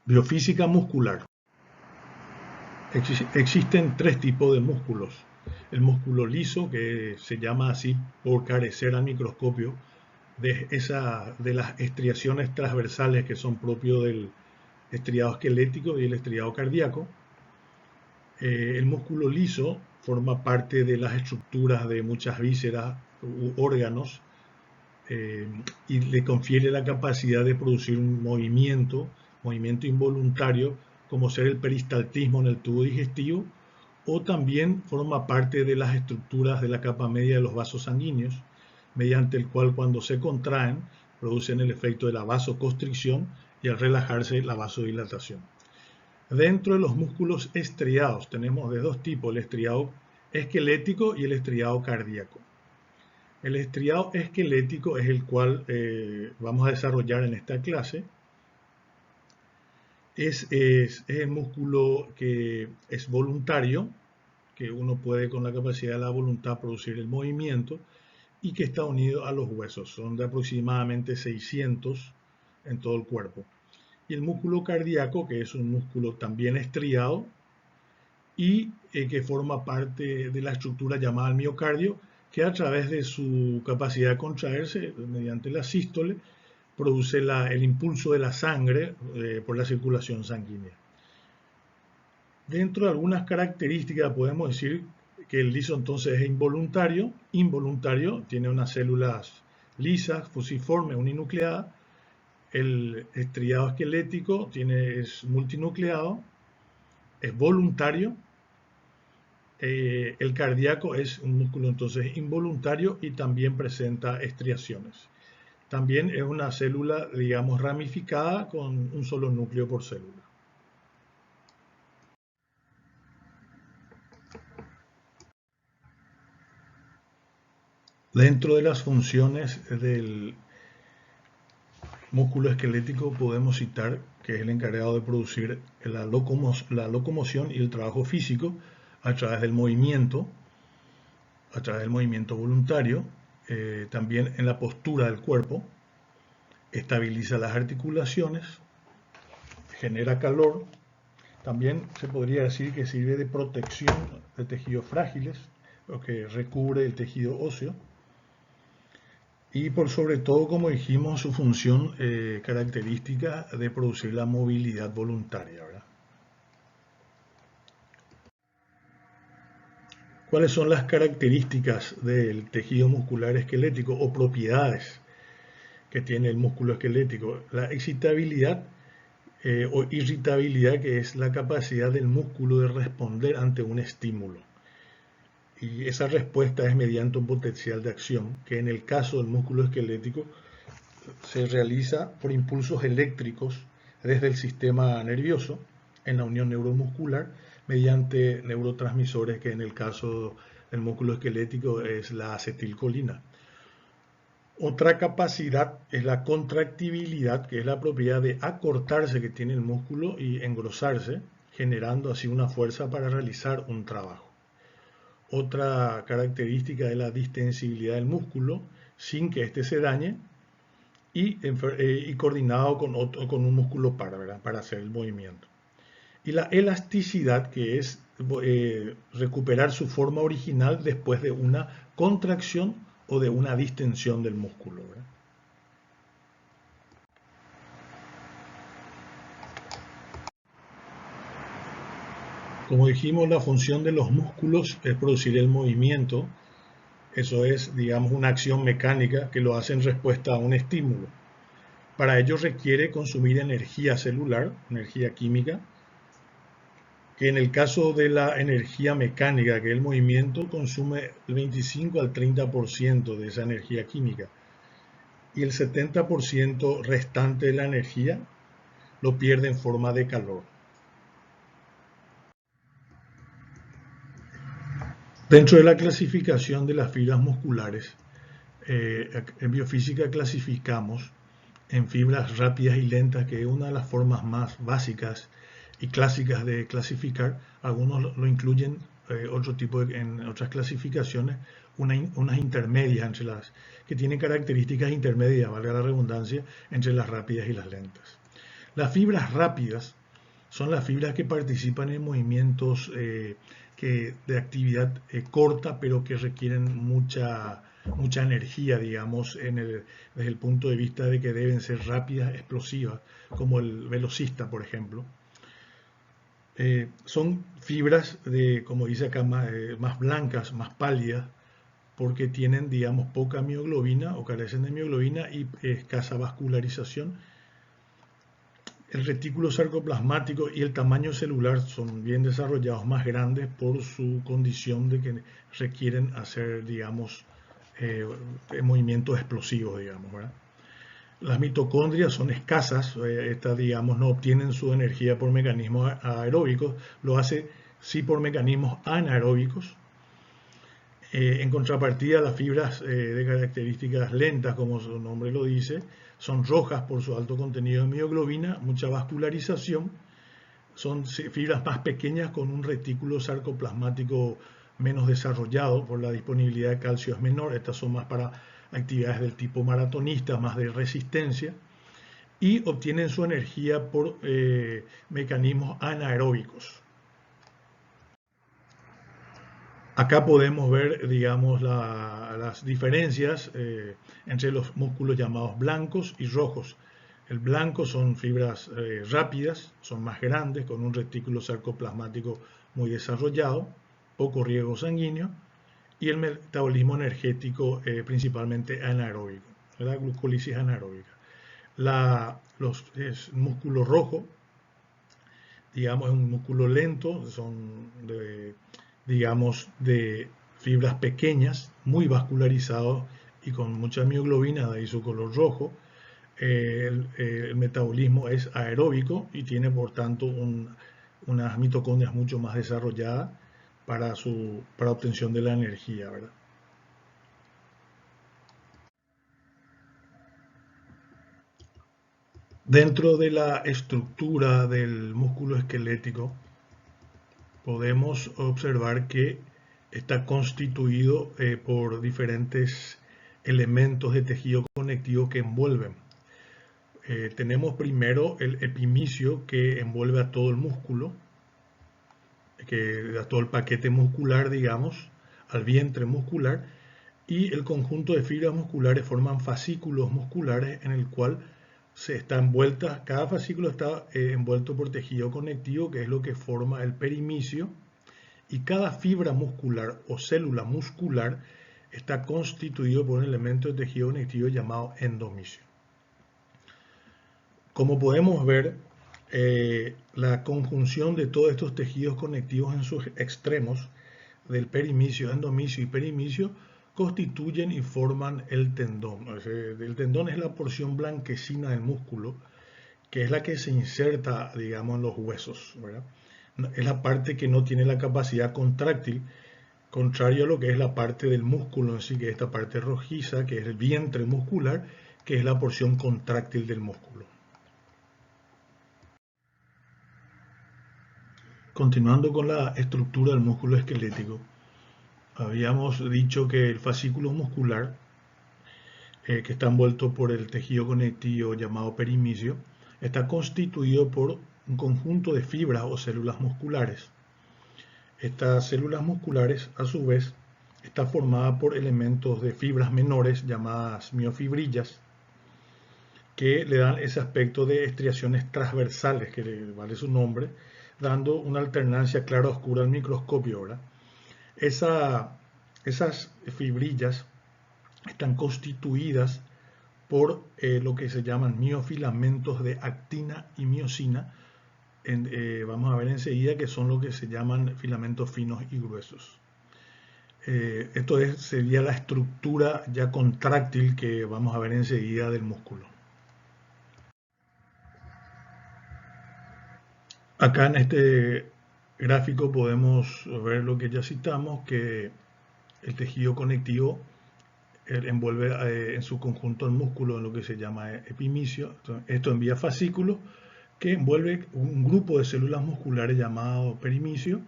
Biofísica muscular. Existen tres tipos de músculos. El músculo liso, que se llama así por carecer al microscopio de las estriaciones transversales que son propios del estriado esquelético y el estriado cardíaco. El músculo liso forma parte de las estructuras de muchas vísceras u órganos y le confiere la capacidad de producir un movimiento involuntario, como ser el peristaltismo en el tubo digestivo, o también forma parte de las estructuras de la capa media de los vasos sanguíneos, mediante el cual cuando se contraen producen el efecto de la vasoconstricción y al relajarse la vasodilatación. Dentro de los músculos estriados tenemos de dos tipos, el estriado esquelético y el estriado cardíaco. El estriado esquelético es el cual vamos a desarrollar en esta clase. Es el músculo que es voluntario, que uno puede con la capacidad de la voluntad producir el movimiento y que está unido a los huesos. Son de aproximadamente 600 en todo el cuerpo. Y el músculo cardíaco, que es un músculo también estriado y que forma parte de la estructura llamada el miocardio, que a través de su capacidad de contraerse mediante la sístole produce el impulso de la sangre por la circulación sanguínea. Dentro de algunas características podemos decir que el liso entonces es involuntario. Involuntario tiene unas células lisas, fusiformes, uninucleadas. El estriado esquelético es multinucleado, es voluntario. El cardíaco es un músculo entonces involuntario y también presenta estriaciones. También es una célula, digamos, ramificada con un solo núcleo por célula. Dentro de las funciones del músculo esquelético podemos citar que es el encargado de producir la locomoción y el trabajo físico a través del movimiento voluntario, también en la postura del cuerpo, estabiliza las articulaciones, genera calor, también se podría decir que sirve de protección de tejidos frágiles, lo que recubre el tejido óseo, y por sobre todo, como dijimos, su función característica de producir la movilidad voluntaria, ¿verdad? ¿Cuáles son las características del tejido muscular esquelético o propiedades que tiene el músculo esquelético? La excitabilidad o irritabilidad, que es la capacidad del músculo de responder ante un estímulo. Y esa respuesta es mediante un potencial de acción, que en el caso del músculo esquelético se realiza por impulsos eléctricos desde el sistema nervioso en la unión neuromuscular mediante neurotransmisores, que en el caso del músculo esquelético es la acetilcolina. Otra capacidad es la contractibilidad, que es la propiedad de acortarse que tiene el músculo y engrosarse, generando así una fuerza para realizar un trabajo. Otra característica es la distensibilidad del músculo sin que éste se dañe y coordinado con un músculo para hacer el movimiento. Y la elasticidad, que es recuperar su forma original después de una contracción o de una distensión del músculo, ¿verdad? Como dijimos, la función de los músculos es producir el movimiento. Eso es, digamos, una acción mecánica que lo hace en respuesta a un estímulo. Para ello requiere consumir energía celular, energía química, que en el caso de la energía mecánica, que es el movimiento, consume el 25 al 30% de esa energía química. Y el 70% restante de la energía lo pierde en forma de calor. Dentro de la clasificación de las fibras musculares, en biofísica clasificamos en fibras rápidas y lentas, que es una de las formas más básicas y clásicas de clasificar. Algunos lo incluyen en otras clasificaciones, unas intermedias entre que tienen características intermedias, valga la redundancia, entre las rápidas y las lentas. Las fibras rápidas son las fibras que participan en movimientos de actividad corta, pero que requieren mucha energía, digamos, desde el punto de vista de que deben ser rápidas, explosivas, como el velocista, por ejemplo. Son fibras como dice acá, más blancas, más pálidas, porque tienen, digamos, poca mioglobina o carecen de mioglobina y escasa vascularización. El retículo sarcoplasmático y el tamaño celular son bien desarrollados, más grandes por su condición de que requieren hacer, digamos, movimientos explosivos, digamos, ¿verdad? Las mitocondrias son escasas, estas, digamos, no obtienen su energía por mecanismos aeróbicos, lo hace sí por mecanismos anaeróbicos. En contrapartida, las fibras de características lentas, como su nombre lo dice, son rojas por su alto contenido de mioglobina, mucha vascularización. Son fibras más pequeñas con un retículo sarcoplasmático menos desarrollado, por la disponibilidad de calcio es menor. Estas son más para actividades del tipo maratonista, más de resistencia, y obtienen su energía por mecanismos anaeróbicos. Acá podemos ver, digamos, las diferencias entre los músculos llamados blancos y rojos. El blanco son fibras rápidas, son más grandes, con un retículo sarcoplasmático muy desarrollado, poco riego sanguíneo, y el metabolismo energético principalmente anaeróbico, la glucólisis anaeróbica. El músculo rojo, digamos, es un músculo lento, son digamos, de fibras pequeñas, muy vascularizados y con mucha mioglobina, de ahí su color rojo. El metabolismo es aeróbico y tiene, por tanto, unas mitocondrias mucho más desarrolladas para obtención de la energía, ¿verdad? Dentro de la estructura del músculo esquelético, podemos observar que está constituido por diferentes elementos de tejido conectivo que envuelven. Tenemos primero el epimicio, que envuelve a todo el músculo, a todo el paquete muscular, digamos, al vientre muscular, y el conjunto de fibras musculares forman fascículos musculares en el cual cada fascículo está envuelto por tejido conectivo, que es lo que forma el perimicio, y cada fibra muscular o célula muscular está constituido por un elemento de tejido conectivo llamado endomisio. Como podemos ver, la conjunción de todos estos tejidos conectivos en sus extremos, del perimicio, endomisio y perimicio, constituyen y forman el tendón. El tendón es la porción blanquecina del músculo, que es la que se inserta, digamos, en los huesos, ¿verdad? Es la parte que no tiene la capacidad contráctil, contrario a lo que es la parte del músculo en sí, que es esta parte rojiza, que es el vientre muscular, que es la porción contráctil del músculo. Continuando con la estructura del músculo esquelético, habíamos dicho que el fascículo muscular, que está envuelto por el tejido conectivo llamado perimicio, está constituido por un conjunto de fibras o células musculares. Estas células musculares, a su vez, está formada por elementos de fibras menores llamadas miofibrillas, que le dan ese aspecto de estriaciones transversales, que vale su nombre, dando una alternancia clara-oscura al microscopio, ¿verdad? Esas fibrillas están constituidas por lo que se llaman miofilamentos de actina y miosina. Vamos a ver enseguida que son lo que se llaman filamentos finos y gruesos. Esto sería la estructura ya contráctil que vamos a ver enseguida del músculo. Acá en este gráfico podemos ver lo que ya citamos, que el tejido conectivo envuelve en su conjunto el músculo en lo que se llama epimicio. Esto envía fascículos que envuelve un grupo de células musculares llamado perimicio,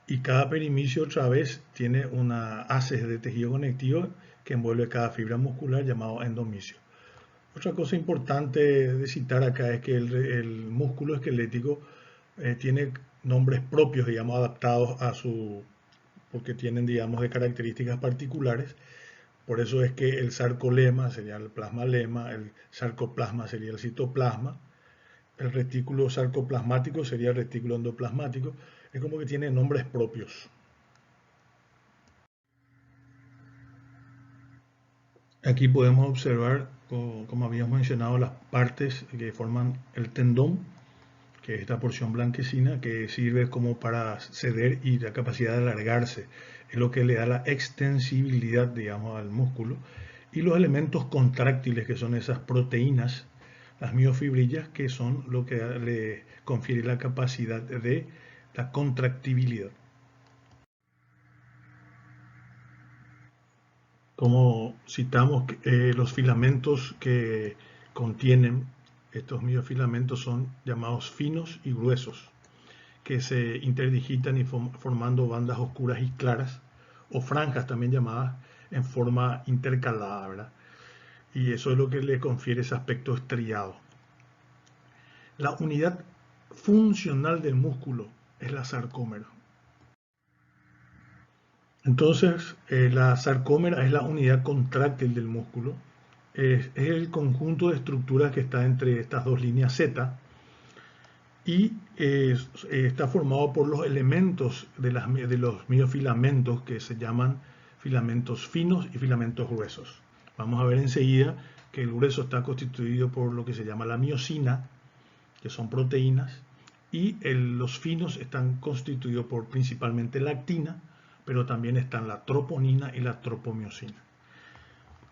y cada perimicio otra vez tiene una haces de tejido conectivo que envuelve cada fibra muscular llamado endomisio. Otra cosa importante de citar acá es que el músculo esquelético tiene nombres propios, digamos, adaptados a su, porque tienen, digamos, de características particulares. Por eso es que el sarcolema sería el plasmalema, el sarcoplasma sería el citoplasma, el retículo sarcoplasmático sería el retículo endoplasmático. Es como que tiene nombres propios. Aquí podemos observar, como habíamos mencionado, las partes que forman el tendón, que es esta porción blanquecina que sirve como para ceder y la capacidad de alargarse. Es lo que le da la extensibilidad, digamos, al músculo. Y los elementos contráctiles, que son esas proteínas, las miofibrillas, que son lo que le confiere la capacidad de la contractibilidad. Como citamos, los filamentos que contienen estos miofilamentos son llamados finos y gruesos, que se interdigitan y formando bandas oscuras y claras, o franjas también llamadas, en forma intercalada, ¿verdad? Y eso es lo que le confiere ese aspecto estriado. La unidad funcional del músculo es la sarcómera. Entonces, la sarcómera es la unidad contráctil del músculo. Es el conjunto de estructuras que está entre estas dos líneas Z y está formado por los elementos de los miofilamentos que se llaman filamentos finos y filamentos gruesos. Vamos a ver enseguida que el grueso está constituido por lo que se llama la miosina, que son proteínas, y los finos están constituidos por principalmente la actina, pero también están la troponina y la tropomiosina.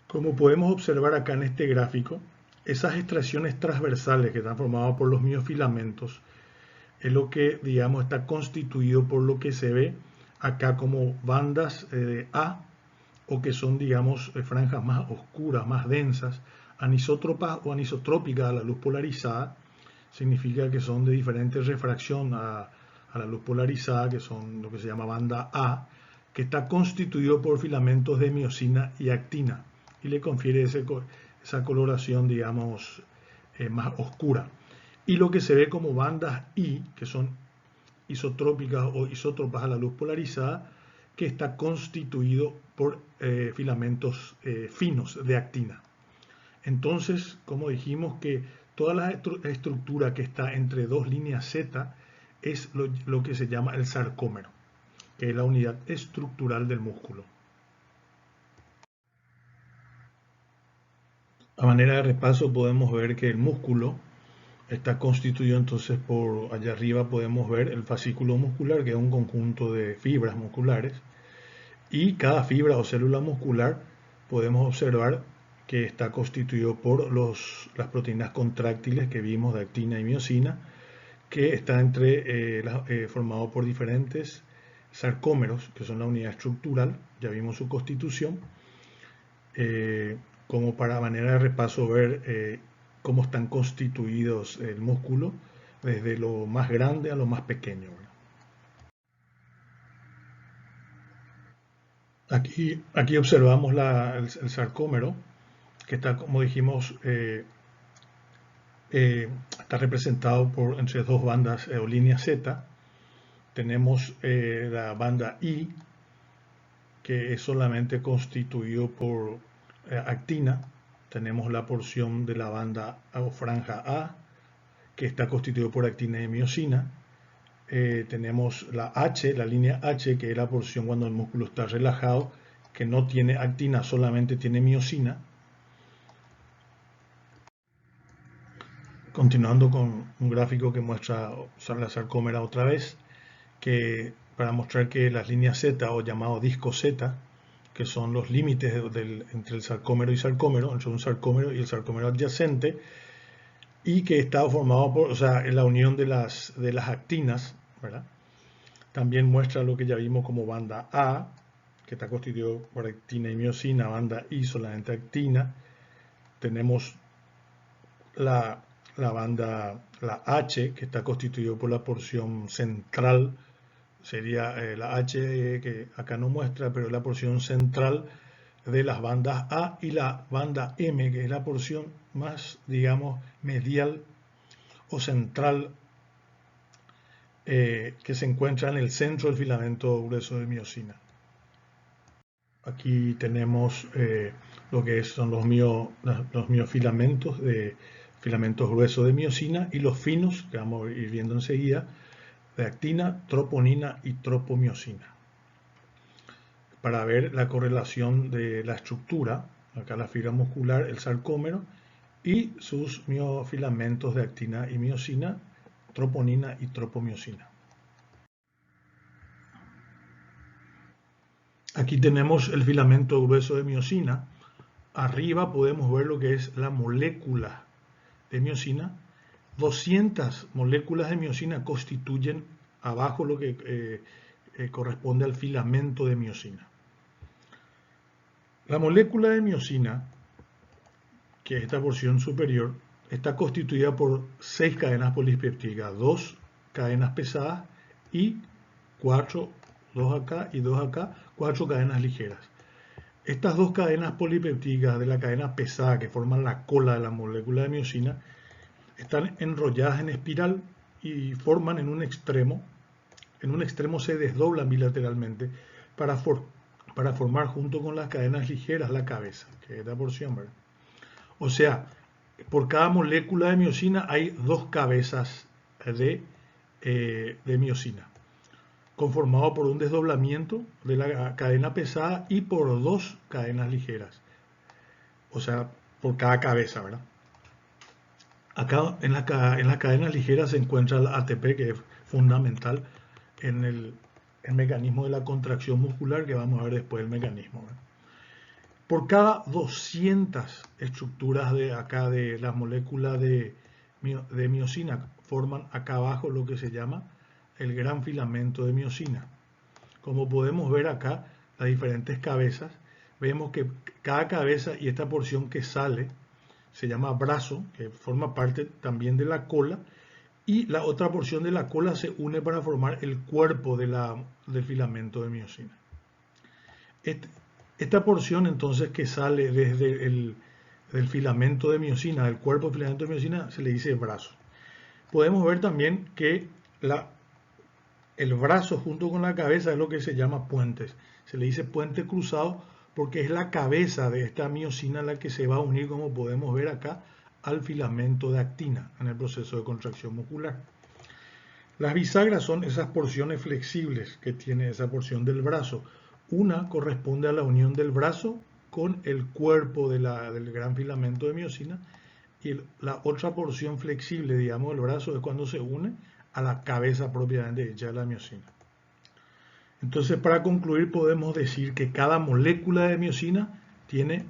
Como podemos observar acá en este gráfico, esas extracciones transversales que están formadas por los miofilamentos es lo que, digamos, está constituido por lo que se ve acá como bandas A, o que son, digamos, franjas más oscuras, más densas, anisótropas o anisotrópicas a la luz polarizada. Significa que son de diferente refracción a la luz polarizada, que son lo que se llama banda A, que está constituido por filamentos de miosina y actina y le confiere esa coloración, digamos, más oscura. Y lo que se ve como bandas I, que son isotrópicas o isótropas a la luz polarizada, que está constituido por filamentos finos de actina. Entonces, como dijimos que toda la estructura que está entre dos líneas Z es lo que se llama el sarcómero, que es la unidad estructural del músculo. A manera de repaso podemos ver que el músculo está constituido entonces por, allá arriba podemos ver el fascículo muscular, que es un conjunto de fibras musculares, y cada fibra o célula muscular podemos observar que está constituido por las proteínas contráctiles que vimos de actina y miosina, que está formado por diferentes sarcómeros, que son la unidad estructural, ya vimos su constitución, como para manera de repaso ver cómo están constituidos el músculo, desde lo más grande a lo más pequeño. Aquí observamos el sarcómero, que está, como dijimos, está representado entre dos bandas o líneas Z. Tenemos la banda I, que es solamente constituido por actina. Tenemos la porción de la banda o franja A, que está constituido por actina y miosina. Tenemos la H, la línea H, que es la porción cuando el músculo está relajado, que no tiene actina, solamente tiene miosina. Continuando con un gráfico que muestra la sarcómera otra vez, que para mostrar que las líneas Z, o llamado disco Z, que son los límites entre el sarcómero y sarcómero, entre un sarcómero y el sarcómero adyacente, y que está formado por, o sea, en la unión de las actinas, ¿verdad? También muestra lo que ya vimos como banda A, que está constituido por actina y miosina, banda I solamente actina. Tenemos la banda, la H, que está constituido por la porción central, sería la H que acá no muestra, pero la porción central de las bandas A y la banda M, que es la porción más, digamos, medial o central, que se encuentra en el centro del filamento grueso de miosina. Aquí tenemos lo que son los miofilamentos de filamentos gruesos de miosina, y los finos, que vamos a ir viendo enseguida, de actina, troponina y tropomiosina. Para ver la correlación de la estructura, acá la fibra muscular, el sarcómero, y sus miofilamentos de actina y miosina, troponina y tropomiosina. Aquí tenemos el filamento grueso de miosina. Arriba podemos ver lo que es la molécula de miosina. 200 moléculas de miosina constituyen abajo lo que corresponde al filamento de miosina. La molécula de miosina, que es esta porción superior, está constituida por 6 cadenas polipeptídicas, 2 cadenas pesadas y 4, 2 acá y 2 acá, 4 cadenas ligeras. Estas 2 cadenas polipeptídicas de la cadena pesada, que forman la cola de la molécula de miosina, están enrolladas en espiral y forman en un extremo se desdoblan bilateralmente para formar junto con las cadenas ligeras la cabeza, que es esta porción, ¿verdad? O sea, por cada molécula de miosina hay 2 cabezas de miosina, conformado por un desdoblamiento de la cadena pesada y por 2 cadenas ligeras. O sea, por cada cabeza, ¿verdad? Acá en las cadenas ligeras se encuentra el ATP, que es fundamental en el mecanismo de la contracción muscular, que vamos a ver después el mecanismo, ¿verdad? Por cada 200 estructuras de la molécula de miosina forman acá abajo lo que se llama el gran filamento de miosina. Como podemos ver acá, las diferentes cabezas, vemos que cada cabeza y esta porción que sale se llama brazo, que forma parte también de la cola, y la otra porción de la cola se une para formar el cuerpo del filamento de miosina. Esta porción entonces que sale desde del filamento de miosina, del cuerpo del filamento de miosina, se le dice brazo. Podemos ver también que el brazo junto con la cabeza es lo que se llama puentes. Se le dice puente cruzado porque es la cabeza de esta miosina la que se va a unir, como podemos ver acá, al filamento de actina en el proceso de contracción muscular. Las bisagras son esas porciones flexibles que tiene esa porción del brazo. Una corresponde a la unión del brazo con el cuerpo del gran filamento de miosina, y la otra porción flexible, digamos, del brazo es cuando se une a la cabeza propiamente dicha de la miosina. Entonces, para concluir, podemos decir que cada molécula de miosina tiene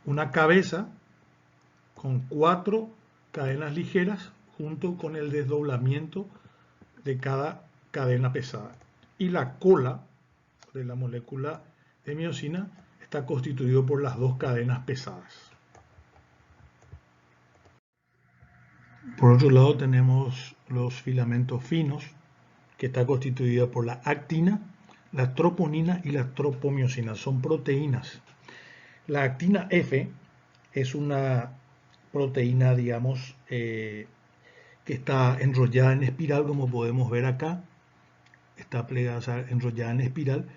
una cabeza con 4 cadenas ligeras junto con el desdoblamiento de cada cadena pesada. Y la cola de la molécula de miosina está constituido por las 2 cadenas pesadas. Por otro lado tenemos los filamentos finos, que está constituida por la actina, la troponina y la tropomiosina. Son proteínas. La actina F es una proteína, digamos, que está enrollada en espiral, como podemos ver acá. Está plegada, enrollada en espiral,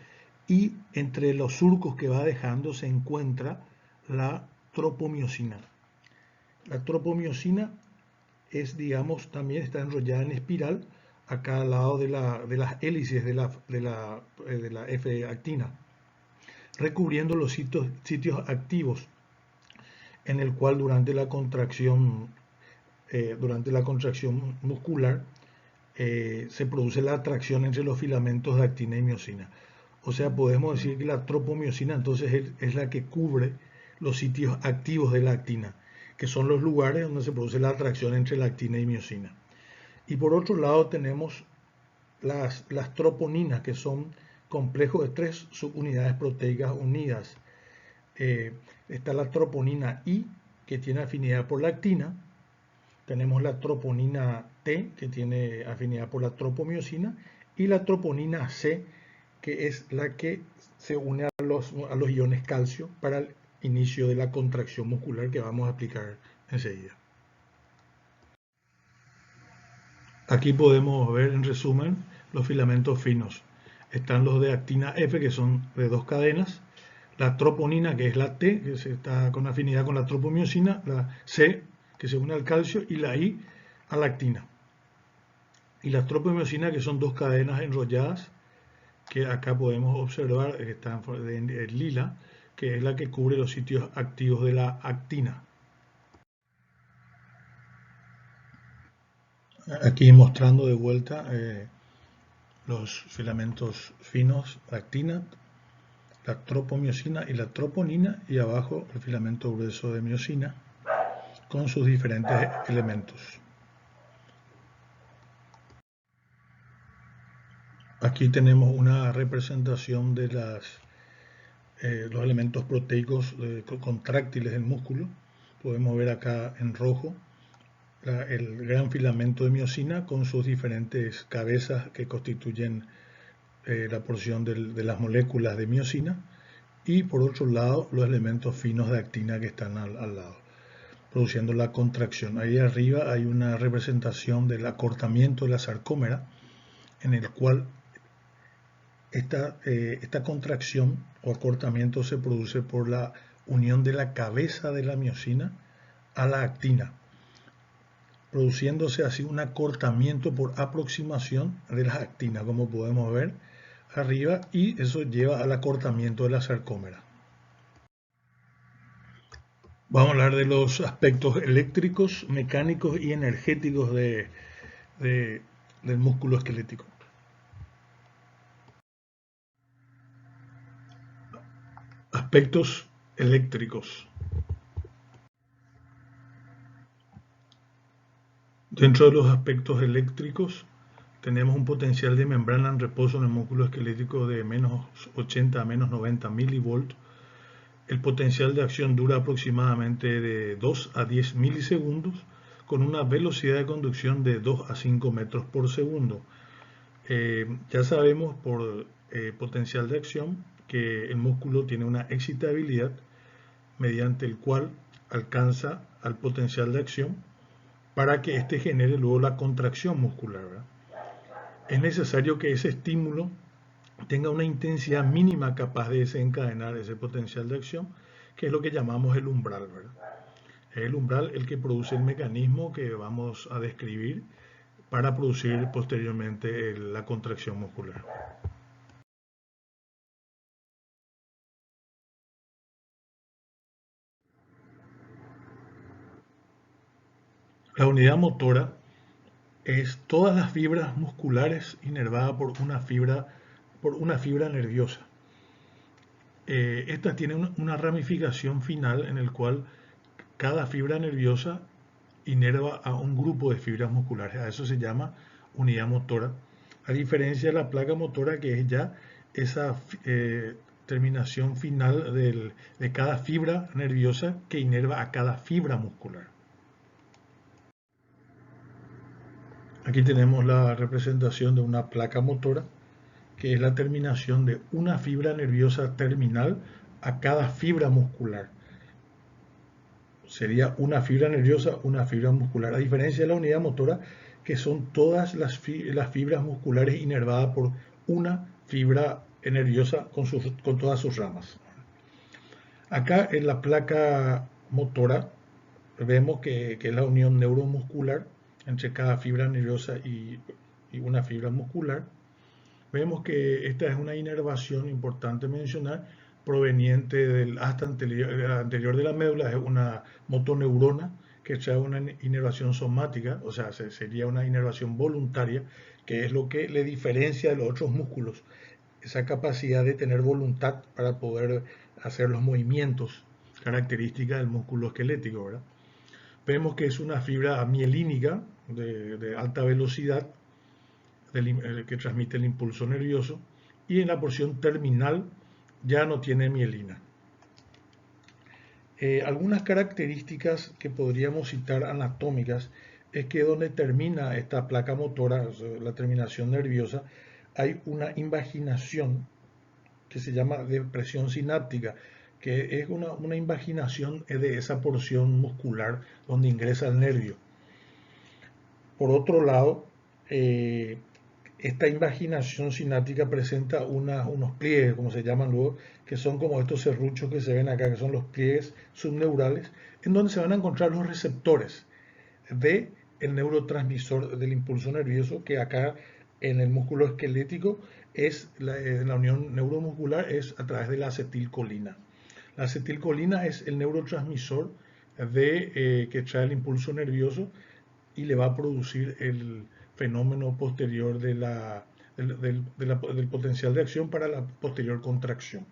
y entre los surcos que va dejando se encuentra la tropomiosina. La tropomiosina es, digamos, también está enrollada en espiral acá al lado de las hélices de la F-actina, recubriendo los sitios activos en el cual durante la contracción muscular se produce la atracción entre los filamentos de actina y miosina. O sea, podemos decir que la tropomiosina entonces es la que cubre los sitios activos de la actina, que son los lugares donde se produce la atracción entre la actina y miosina. Y por otro lado tenemos las troponinas, que son complejos de 3 subunidades proteicas unidas. Está la troponina I, que tiene afinidad por la actina. Tenemos la troponina T, que tiene afinidad por la tropomiosina, y la troponina C, que es la que se une a los iones calcio para el inicio de la contracción muscular que vamos a explicar enseguida. Aquí podemos ver en resumen los filamentos finos. Están los de actina F, que son de 2 cadenas, la troponina, que es la T, que está con afinidad con la tropomiosina, la C, que se une al calcio, y la I a la actina. Y la tropomiosina, que son 2 cadenas enrolladas, que acá podemos observar que está en lila, que es la que cubre los sitios activos de la actina. Aquí mostrando de vuelta los filamentos finos, la actina, la tropomiosina y la troponina, y abajo el filamento grueso de miosina con sus diferentes elementos. Aquí tenemos una representación de los elementos proteicos contráctiles del músculo. Podemos ver acá en rojo el gran filamento de miosina con sus diferentes cabezas que constituyen la porción de las moléculas de miosina, y por otro lado los elementos finos de actina que están al lado, produciendo la contracción. Ahí arriba hay una representación del acortamiento de la sarcómera, en el cual esta contracción o acortamiento se produce por la unión de la cabeza de la miosina a la actina, produciéndose así un acortamiento por aproximación de las actinas, como podemos ver arriba, y eso lleva al acortamiento de la sarcómera. Vamos a hablar de los aspectos eléctricos, mecánicos y energéticos del músculo esquelético. Aspectos eléctricos. Dentro de los aspectos eléctricos tenemos un potencial de membrana en reposo en el músculo esquelético de menos 80 a menos 90 milivolts. El potencial de acción dura aproximadamente de 2 a 10 milisegundos con una velocidad de conducción de 2 a 5 metros por segundo. Ya sabemos por potencial de acción que el músculo tiene una excitabilidad mediante el cual alcanza al potencial de acción para que éste genere luego la contracción muscular, ¿verdad? Es necesario que ese estímulo tenga una intensidad mínima capaz de desencadenar ese potencial de acción, que es lo que llamamos el umbral, ¿verdad? Es el umbral el que produce el mecanismo que vamos a describir para producir posteriormente la contracción muscular. La unidad motora es todas las fibras musculares inervadas por una fibra nerviosa. Esta tiene una ramificación final en el cual cada fibra nerviosa inerva a un grupo de fibras musculares. A eso se llama unidad motora, a diferencia de la placa motora, que es ya esa terminación final de cada fibra nerviosa que inerva a cada fibra muscular. Aquí tenemos la representación de una placa motora, que es la terminación de una fibra nerviosa terminal a cada fibra muscular. Sería una fibra nerviosa, una fibra muscular, a diferencia de la unidad motora, que son todas las fibras musculares inervadas por una fibra nerviosa con todas sus ramas. Acá en la placa motora vemos que es la unión neuromuscular entre cada fibra nerviosa y una fibra muscular. Vemos que esta es una inervación importante mencionar, proveniente del asta anterior de la médula, es una motoneurona que trae una inervación somática, o sea, sería una inervación voluntaria, que es lo que le diferencia de los otros músculos, esa capacidad de tener voluntad para poder hacer los movimientos características del músculo esquelético, ¿verdad? Vemos que es una fibra mielínica de alta velocidad que transmite el impulso nervioso, y en la porción terminal ya no tiene mielina. Algunas características que podríamos citar anatómicas es que donde termina esta placa motora, o sea, la terminación nerviosa, hay una invaginación que se llama depresión sináptica, que es una invaginación de esa porción muscular donde ingresa el nervio. Por otro lado, esta invaginación sináptica presenta unos pliegues, como se llaman luego, que son como estos serruchos que se ven acá, que son los pliegues subneurales, en donde se van a encontrar los receptores del neurotransmisor del impulso nervioso, que acá en el músculo esquelético en la unión neuromuscular es a través de la acetilcolina. La acetilcolina es el neurotransmisor que trae el impulso nervioso y le va a producir el fenómeno posterior del potencial de acción para la posterior contracción.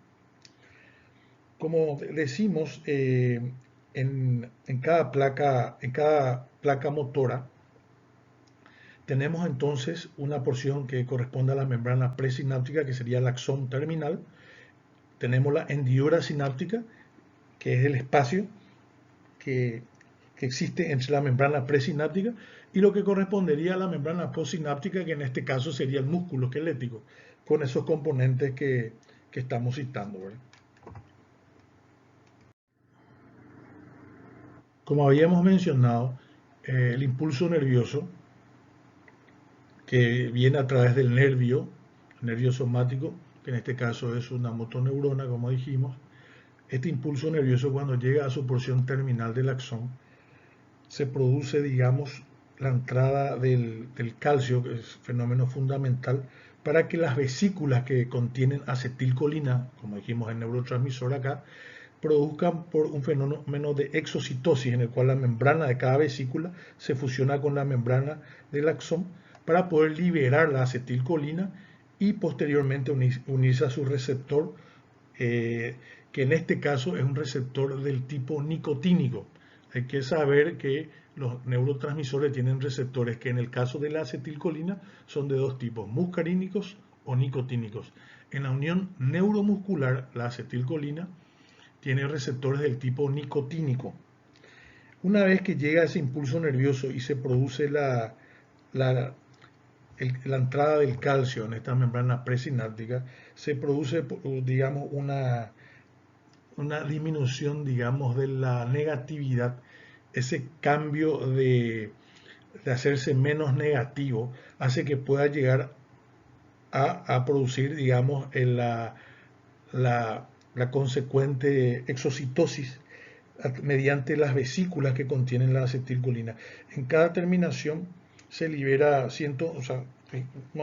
Como decimos, en cada placa motora tenemos entonces una porción que corresponde a la membrana presináptica, que sería el axón terminal. Tenemos la hendidura sináptica, que es el espacio que existe entre la membrana presináptica y lo que correspondería a la membrana postsináptica, que en este caso sería el músculo esquelético, con esos componentes que estamos citando, ¿verdad? Como habíamos mencionado, el impulso nervioso, que viene a través del nervio somático, que en este caso es una motoneurona, como dijimos, este impulso nervioso, cuando llega a su porción terminal del axón, se produce, digamos, la entrada del calcio, que es fenómeno fundamental, para que las vesículas que contienen acetilcolina, como dijimos el neurotransmisor acá, produzcan por un fenómeno de exocitosis, en el cual la membrana de cada vesícula se fusiona con la membrana del axón para poder liberar la acetilcolina y posteriormente unirse a su receptor, que en este caso es un receptor del tipo nicotínico. Hay que saber que los neurotransmisores tienen receptores que en el caso de la acetilcolina son de dos tipos, muscarínicos o nicotínicos. En la unión neuromuscular, la acetilcolina tiene receptores del tipo nicotínico. Una vez que llega ese impulso nervioso y se produce la entrada del calcio en esta membrana presináptica, se produce, digamos, una disminución, digamos, de la negatividad, ese cambio de hacerse menos negativo, hace que pueda llegar a producir, digamos, la consecuente exocitosis mediante las vesículas que contienen la acetilcolina. En cada terminación se libera más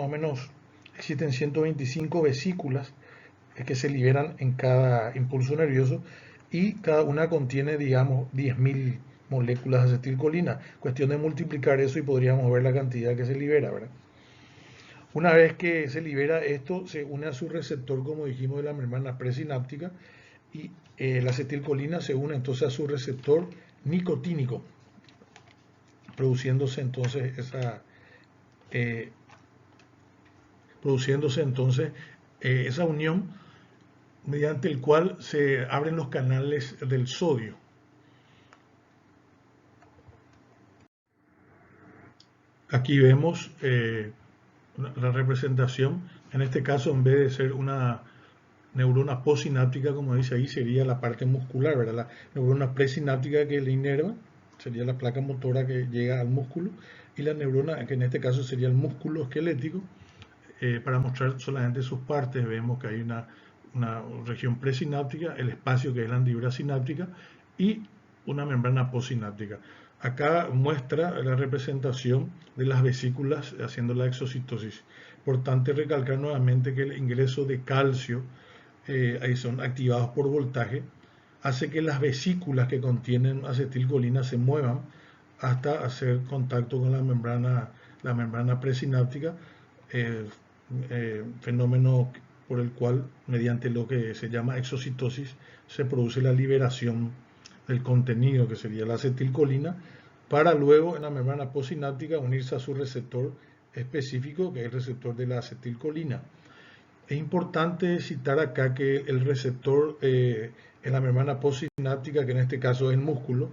o menos existen 125 vesículas que se liberan en cada impulso nervioso y cada una contiene, digamos, 10.000 moléculas de acetilcolina. Cuestión de multiplicar eso y podríamos ver la cantidad que se libera, ¿verdad? Una vez que se libera esto, se une a su receptor, como dijimos, de la membrana presináptica y la acetilcolina se une entonces a su receptor nicotínico, produciéndose entonces esa unión mediante el cual se abren los canales del sodio. Aquí vemos la representación, en este caso en vez de ser una neurona postsináptica, como dice ahí, sería la parte muscular, ¿verdad? La neurona presináptica que le inerva, sería la placa motora que llega al músculo, y la neurona, que en este caso sería el músculo esquelético. Para mostrar solamente sus partes, vemos que hay una región presináptica, el espacio que es la hendidura sináptica y una membrana postsináptica. Acá muestra la representación de las vesículas haciendo la exocitosis. Importante recalcar nuevamente que el ingreso de calcio, ahí son activados por voltaje, hace que las vesículas que contienen acetilcolina se muevan hasta hacer contacto con la membrana presináptica, fenómeno por el cual, mediante lo que se llama exocitosis, se produce la liberación del contenido, que sería la acetilcolina, para luego en la membrana postsináptica unirse a su receptor específico, que es el receptor de la acetilcolina. Es importante citar acá que el receptor en la membrana postsináptica, que en este caso es el músculo,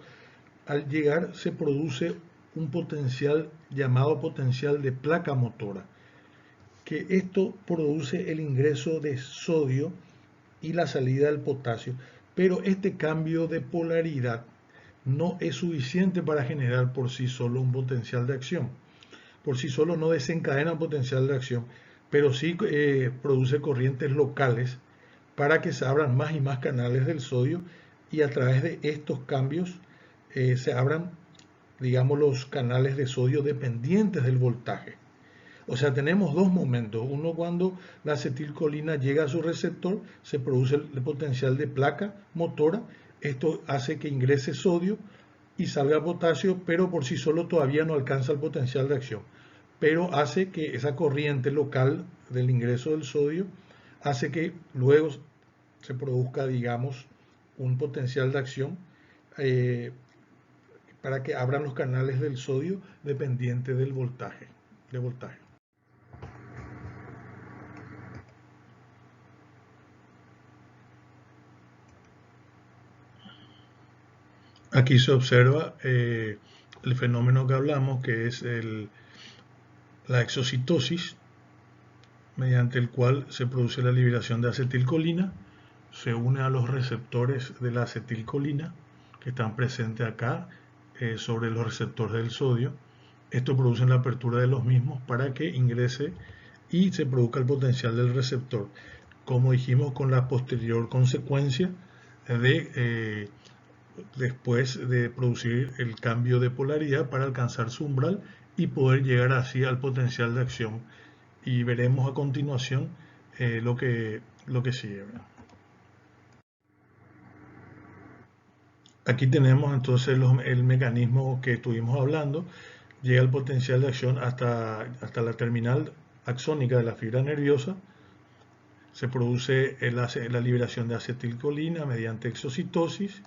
al llegar se produce un potencial llamado potencial de placa motora, que esto produce el ingreso de sodio y la salida del potasio, pero este cambio de polaridad no es suficiente para generar por sí solo un potencial de acción. Por sí solo no desencadena un potencial de acción, pero sí produce corrientes locales para que se abran más y más canales del sodio y a través de estos cambios se abran, digamos, los canales de sodio dependientes del voltaje. O sea, tenemos dos momentos. Uno, cuando la acetilcolina llega a su receptor, se produce el potencial de placa motora. Esto hace que ingrese sodio y salga potasio, pero por sí solo todavía no alcanza el potencial de acción. Pero hace que esa corriente local del ingreso del sodio hace que luego se produzca, digamos, un potencial de acción eh, para que abran los canales del sodio dependiente del voltaje. Aquí se observa el fenómeno que hablamos, que es la exocitosis, mediante el cual se produce la liberación de acetilcolina, se une a los receptores de la acetilcolina que están presentes acá sobre los receptores del sodio. Esto produce la apertura de los mismos para que ingrese y se produzca el potencial del receptor, como dijimos, con la posterior consecuencia de después de producir el cambio de polaridad para alcanzar su umbral y poder llegar así al potencial de acción. Y veremos a continuación lo que sigue. Aquí tenemos entonces el mecanismo que estuvimos hablando. Llega el potencial de acción hasta la terminal axónica de la fibra nerviosa. Se produce la liberación de acetilcolina mediante exocitosis.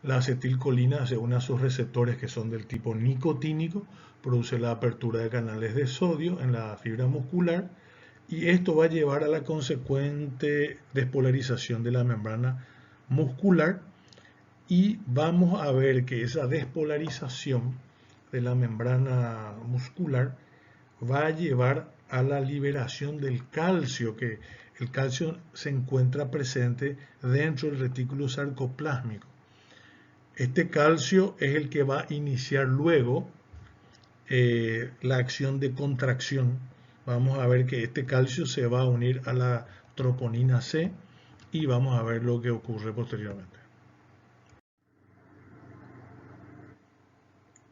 La acetilcolina se une a sus receptores que son del tipo nicotínico, produce la apertura de canales de sodio en la fibra muscular y esto va a llevar a la consecuente despolarización de la membrana muscular y vamos a ver que esa despolarización de la membrana muscular va a llevar a la liberación del calcio, que el calcio se encuentra presente dentro del retículo sarcoplásmico. Este calcio es el que va a iniciar luego la acción de contracción. Vamos a ver que este calcio se va a unir a la troponina C y vamos a ver lo que ocurre posteriormente.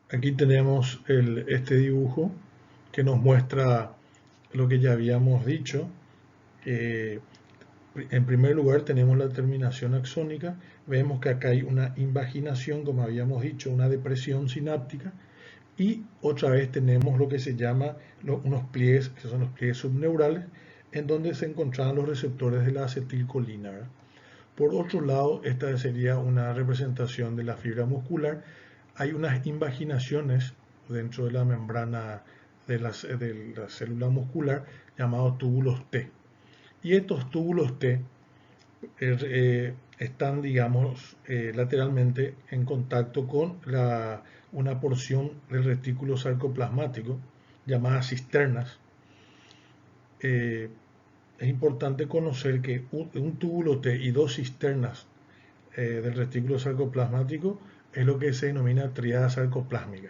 Aquí tenemos este dibujo que nos muestra lo que ya habíamos dicho. En primer lugar tenemos la terminación axónica, vemos que acá hay una invaginación, como habíamos dicho, una depresión sináptica, y otra vez tenemos lo que se llama unos pliegues, que son los pliegues subneurales, en donde se encontraban los receptores de la acetilcolina, ¿verdad? Por otro lado, esta sería una representación de la fibra muscular. Hay unas invaginaciones dentro de la membrana de la célula muscular llamados túbulos T. Y estos túbulos T están, digamos, lateralmente en contacto con una porción del retículo sarcoplasmático llamada cisternas. Es importante conocer que un túbulo T y dos cisternas del retículo sarcoplasmático es lo que se denomina tríada sarcoplásmica.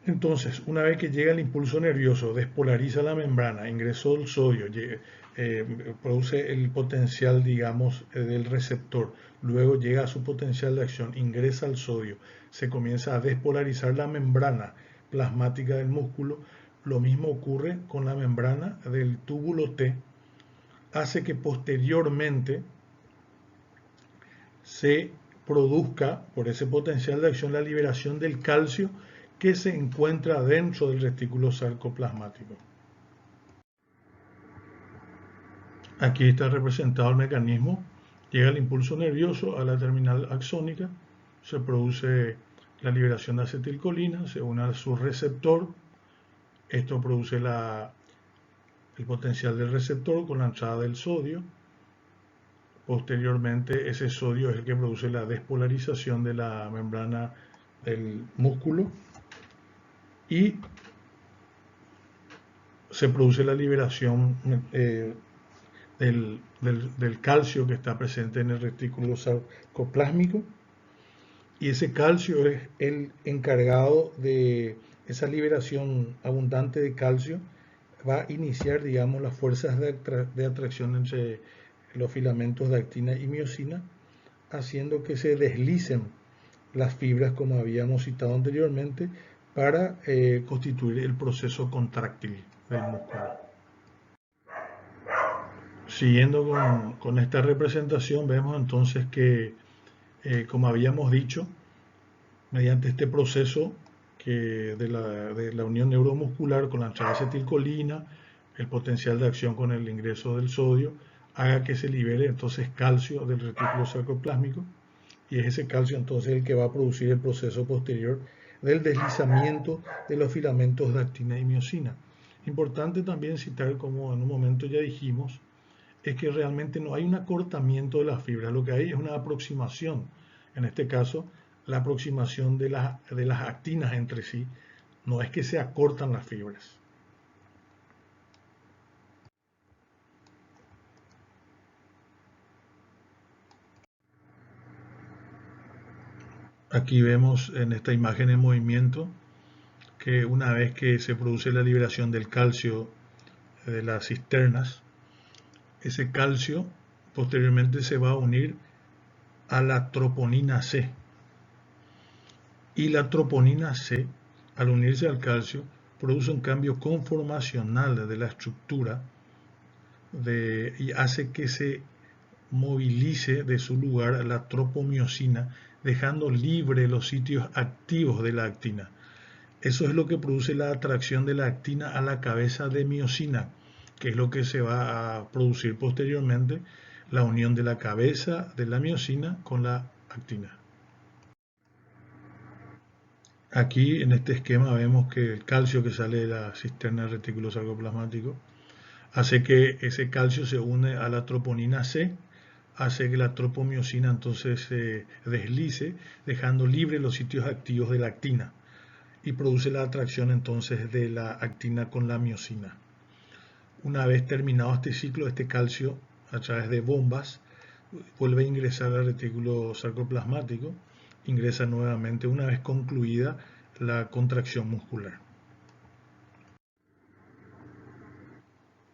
Entonces, una vez que llega el impulso nervioso, despolariza la membrana, ingresó el sodio, produce el potencial, digamos, del receptor, luego llega a su potencial de acción, ingresa el sodio, se comienza a despolarizar la membrana plasmática del músculo. Lo mismo ocurre con la membrana del túbulo T, hace que posteriormente se produzca por ese potencial de acción la liberación del calcio que se encuentra dentro del retículo sarcoplasmático. Aquí está representado el mecanismo. Llega el impulso nervioso a la terminal axónica, se produce la liberación de acetilcolina, se une a su receptor, esto produce el potencial del receptor con la entrada del sodio. Posteriormente, ese sodio es el que produce la despolarización de la membrana del músculo y se produce la liberación del calcio que está presente en el retículo sarcoplásmico, y ese calcio es el encargado de esa liberación abundante de calcio, va a iniciar, digamos, las fuerzas de atracción entre los filamentos de actina y miosina, haciendo que se deslicen las fibras, como habíamos citado anteriormente, para constituir el proceso contráctil del músculo. Siguiendo con esta representación, vemos entonces que, como habíamos dicho, mediante este proceso de la unión neuromuscular con la entrada de acetilcolina, el potencial de acción con el ingreso del sodio, haga que se libere entonces calcio del retículo sarcoplásmico, y es ese calcio entonces el que va a producir el proceso posterior del deslizamiento de los filamentos de actina y miosina. Importante también citar, como en un momento ya dijimos, es que realmente no hay un acortamiento de las fibras, lo que hay es una aproximación. En este caso, la aproximación de las actinas entre sí, no es que se acortan las fibras. Aquí vemos en esta imagen en movimiento que una vez que se produce la liberación del calcio de las cisternas, ese calcio posteriormente se va a unir a la troponina C. Y la troponina C, al unirse al calcio, produce un cambio conformacional de la estructura y hace que se movilice de su lugar la tropomiosina, dejando libre los sitios activos de la actina. Eso es lo que produce la atracción de la actina a la cabeza de miosina, que es lo que se va a producir posteriormente, la unión de la cabeza de la miosina con la actina. Aquí en este esquema vemos que el calcio que sale de la cisterna del retículo sarcoplasmático hace que ese calcio se une a la troponina C, hace que la tropomiosina entonces se deslice, dejando libre los sitios activos de la actina, y produce la atracción entonces de la actina con la miosina. Una vez terminado este ciclo, este calcio a través de bombas vuelve a ingresar al retículo sarcoplasmático, ingresa nuevamente una vez concluida la contracción muscular.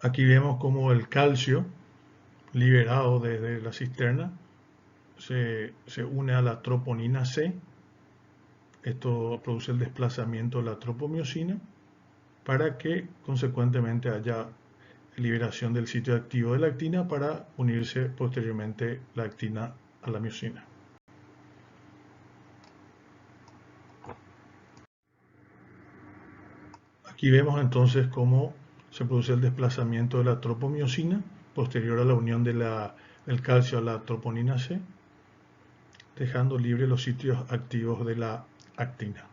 Aquí vemos como el calcio liberado desde la cisterna se une a la troponina C. Esto produce el desplazamiento de la tropomiosina para que consecuentemente haya liberación del sitio activo de la actina para unirse posteriormente la actina a la miosina. Aquí vemos entonces cómo se produce el desplazamiento de la tropomiosina posterior a la unión del calcio a la troponina C, dejando libre los sitios activos de la actina.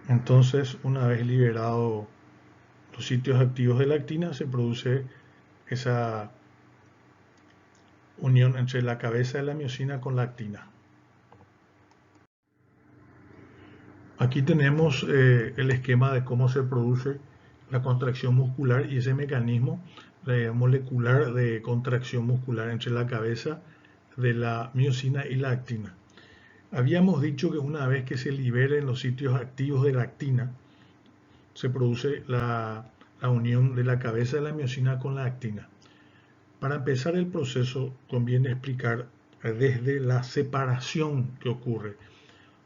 Entonces, una vez liberado los sitios activos de la actina, se produce esa unión entre la cabeza de la miosina con la actina. Aquí tenemos el esquema de cómo se produce la contracción muscular y ese mecanismo molecular de contracción muscular entre la cabeza de la miosina y la actina. Habíamos dicho que una vez que se liberen los sitios activos de la actina, se produce la unión de la cabeza de la miosina con la actina. Para empezar el proceso conviene explicar desde la separación que ocurre.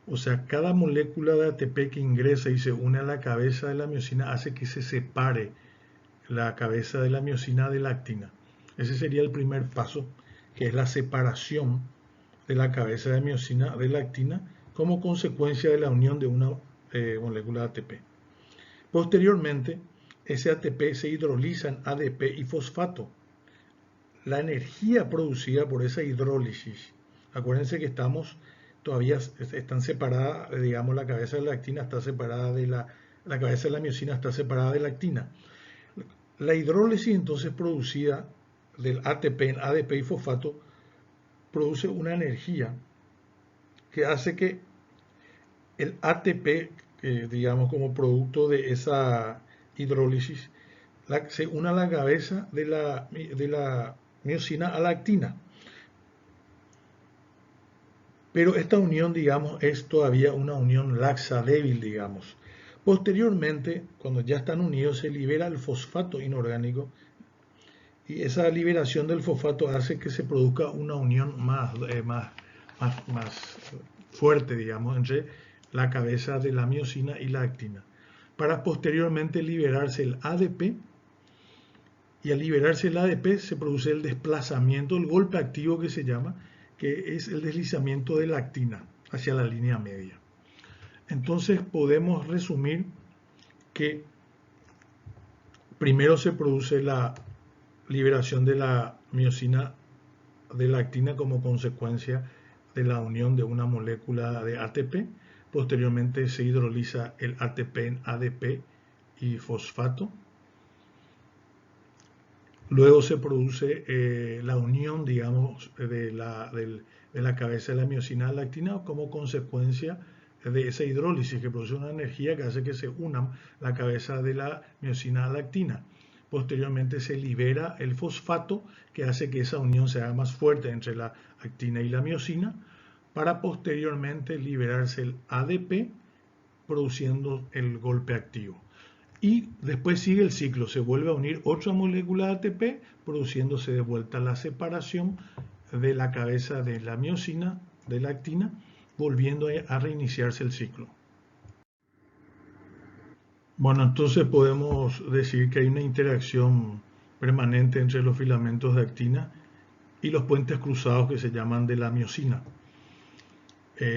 O sea, cada molécula de ATP que ingresa y se une a la cabeza de la miosina hace que se separe la cabeza de la miosina de la actina. Ese sería el primer paso, que es la separación de la cabeza de miosina de la actina como consecuencia de la unión de una molécula de ATP. Posteriormente, ese ATP se hidroliza en ADP y fosfato. La energía producida por esa hidrólisis, acuérdense que todavía están separadas, digamos, la cabeza de la actina está separada de la cabeza de la miosina está separada de la actina. La hidrólisis entonces producida del ATP en ADP y fosfato produce una energía que hace que el ATP, digamos, como producto de esa hidrólisis, se une a la cabeza de la miosina a la actina. Pero esta unión, digamos, es todavía una unión laxa débil, digamos. Posteriormente, cuando ya están unidos, se libera el fosfato inorgánico y esa liberación del fosfato hace que se produzca una unión más fuerte, digamos, entre la cabeza de la miosina y la actina, para posteriormente liberarse el ADP, y al liberarse el ADP se produce el desplazamiento, el golpe activo que se llama, que es el deslizamiento de la actina hacia la línea media. Entonces podemos resumir que primero se produce la liberación de la miosina de la actina como consecuencia de la unión de una molécula de ATP. Posteriormente se hidroliza el ATP en ADP y fosfato. Luego se produce la unión, digamos, de la cabeza de la miosina a la actina como consecuencia de esa hidrólisis que produce una energía que hace que se unan la cabeza de la miosina a la actina. Posteriormente se libera el fosfato que hace que esa unión se haga más fuerte entre la actina y la miosina, para posteriormente liberarse el ADP produciendo el golpe activo. Y después sigue el ciclo, se vuelve a unir otra molécula de ATP, produciéndose de vuelta la separación de la cabeza de la miosina, de la actina, volviendo a reiniciarse el ciclo. Bueno, entonces podemos decir que hay una interacción permanente entre los filamentos de actina y los puentes cruzados que se llaman de la miosina.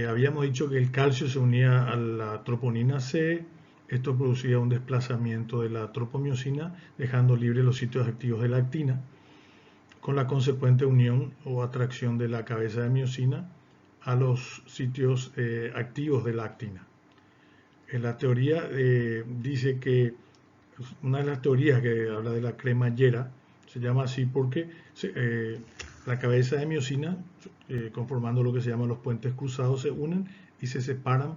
Habíamos dicho que el calcio se unía a la troponina C. Esto producía un desplazamiento de la tropomiosina, dejando libres los sitios activos de la actina, con la consecuente unión o atracción de la cabeza de miosina a los sitios activos de la actina. La teoría dice que una de las teorías que habla de la cremallera se llama así porque la cabeza de miosina, conformando lo que se llaman los puentes cruzados, se unen y se separan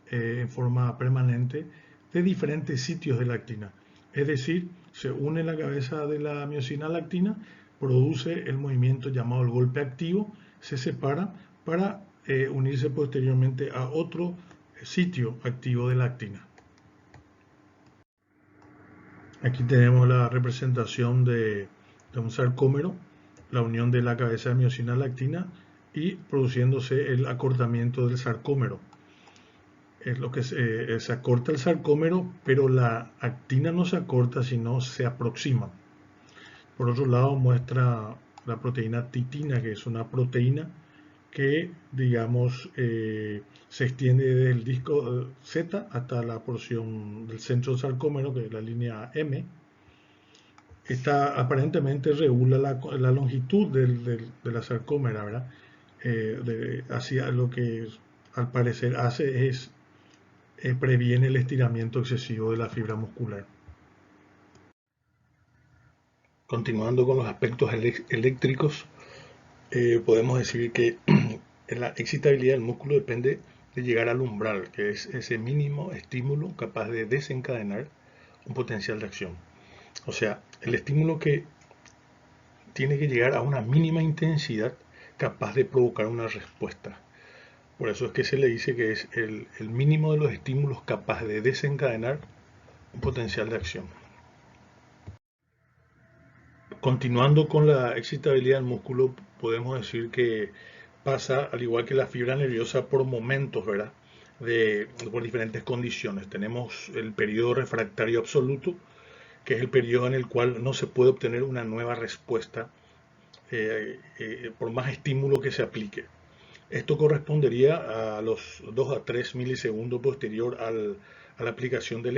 en forma permanente de diferentes sitios de la actina. Es decir, se une la cabeza de la miosina a la actina, produce el movimiento llamado el golpe activo, se separa para unirse posteriormente a otro sitio activo de la actina. Aquí tenemos la representación de un sarcómero, la unión de la cabeza de miosina a la actina y produciéndose el acortamiento del sarcómero. Es lo que se acorta el sarcómero, pero la actina no se acorta, sino se aproxima. Por otro lado, muestra la proteína titina, que es una proteína que, digamos, se extiende desde el disco Z hasta la porción del centro del sarcómero, que es la línea M. Esta aparentemente regula la longitud de la sarcómera, ¿verdad? Hacia lo que al parecer hace es previene el estiramiento excesivo de la fibra muscular. Continuando con los aspectos eléctricos, podemos decir que la excitabilidad del músculo depende de llegar al umbral, que es ese mínimo estímulo capaz de desencadenar un potencial de acción. O sea, el estímulo que tiene que llegar a una mínima intensidad capaz de provocar una respuesta. Por eso es que se le dice que es el mínimo de los estímulos capaz de desencadenar un potencial de acción. Continuando con la excitabilidad del músculo, podemos decir que pasa, al igual que la fibra nerviosa, por momentos, ¿verdad? Por diferentes condiciones. Tenemos el periodo refractario absoluto, que es el periodo en el cual no se puede obtener una nueva respuesta por más estímulo que se aplique. Esto correspondería a los 2 a 3 milisegundos posterior a la aplicación del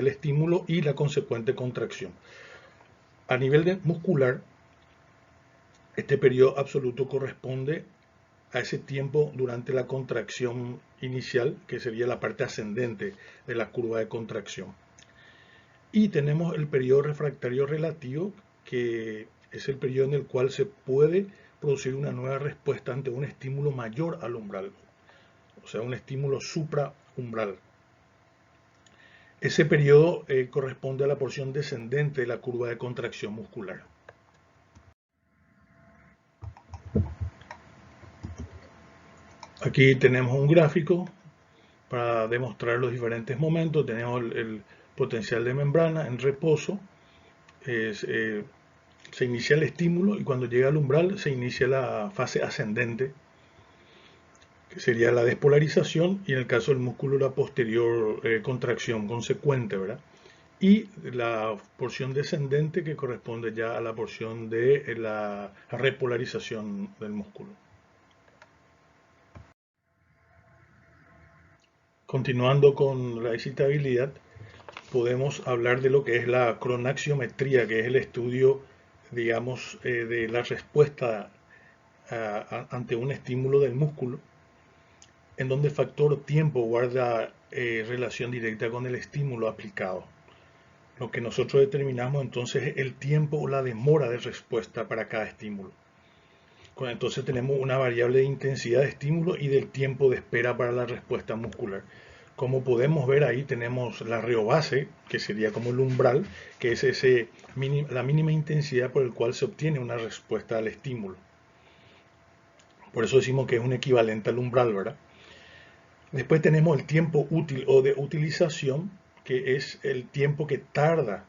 estímulo y la consecuente contracción. A nivel muscular, este periodo absoluto corresponde a ese tiempo durante la contracción inicial, que sería la parte ascendente de la curva de contracción. Y tenemos el periodo refractario relativo, que es el periodo en el cual se puede producir una nueva respuesta ante un estímulo mayor al umbral, o sea, un estímulo supraumbral. Ese periodo corresponde a la porción descendente de la curva de contracción muscular. Aquí tenemos un gráfico para demostrar los diferentes momentos. Tenemos el potencial de membrana en reposo. Se inicia el estímulo y cuando llega al umbral se inicia la fase ascendente, que sería la despolarización, y en el caso del músculo la posterior contracción consecuente, ¿verdad? Y la porción descendente que corresponde ya a la porción de la repolarización del músculo. Continuando con la excitabilidad, podemos hablar de lo que es la cronaxiometría, que es el estudio, digamos, de la respuesta ante un estímulo del músculo, en donde el factor tiempo guarda relación directa con el estímulo aplicado. Lo que nosotros determinamos entonces es el tiempo o la demora de respuesta para cada estímulo. Entonces tenemos una variable de intensidad de estímulo y del tiempo de espera para la respuesta muscular. Como podemos ver ahí tenemos la reobase, que sería como el umbral, que es la mínima intensidad por el cual se obtiene una respuesta al estímulo. Por eso decimos que es un equivalente al umbral, ¿verdad? Después tenemos el tiempo útil o de utilización, que es el tiempo que tarda,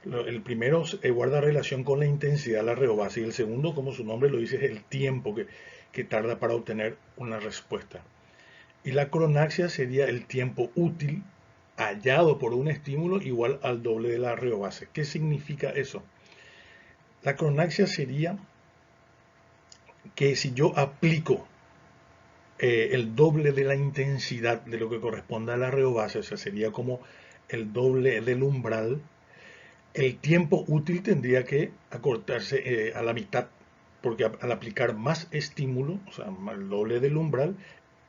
El primero guarda relación con la intensidad, la reobase, y el segundo, como su nombre lo dice, es el tiempo que tarda para obtener una respuesta. Y la cronaxia sería el tiempo útil hallado por un estímulo igual al doble de la reobase. ¿Qué significa eso? La cronaxia sería que si yo aplico el doble de la intensidad de lo que corresponde a la reobase, o sea, sería como el doble del umbral, el tiempo útil tendría que acortarse a la mitad, porque al aplicar más estímulo, o sea, el doble del umbral,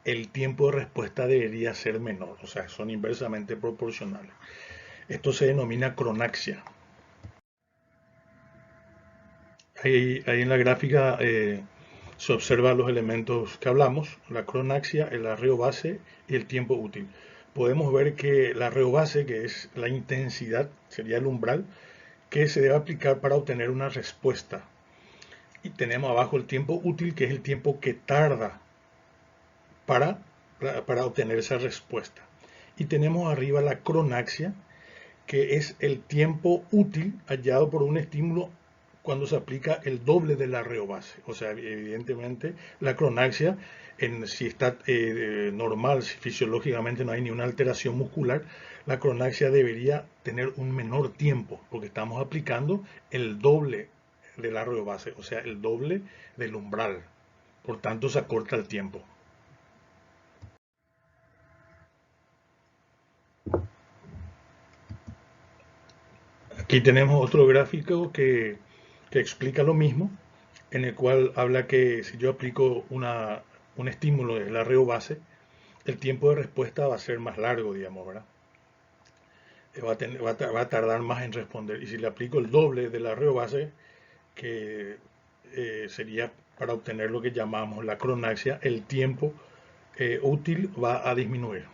el tiempo de respuesta debería ser menor, o sea, son inversamente proporcionales. Esto se denomina cronaxia. Ahí en la gráfica se observan los elementos que hablamos, la cronaxia, el arreo base y el tiempo útil. Podemos ver que la arreo base, que es la intensidad, sería el umbral, que se debe aplicar para obtener una respuesta. Y tenemos abajo el tiempo útil, que es el tiempo que tarda para, para obtener esa respuesta. Y tenemos arriba la cronaxia, que es el tiempo útil hallado por un estímulo cuando se aplica el doble de la reobase. O sea, evidentemente la cronaxia, si está normal, si fisiológicamente no hay ni una alteración muscular, la cronaxia debería tener un menor tiempo, porque estamos aplicando el doble de la reobase, o sea, el doble del umbral. Por tanto, se acorta el tiempo. Aquí tenemos otro gráfico que explica lo mismo, en el cual habla que si yo aplico un estímulo de la reobase, el tiempo de respuesta va a ser más largo, digamos, ¿verdad? Va a tardar más en responder. Y si le aplico el doble de la reobase, que sería para obtener lo que llamamos la cronaxia, el tiempo útil va a disminuir.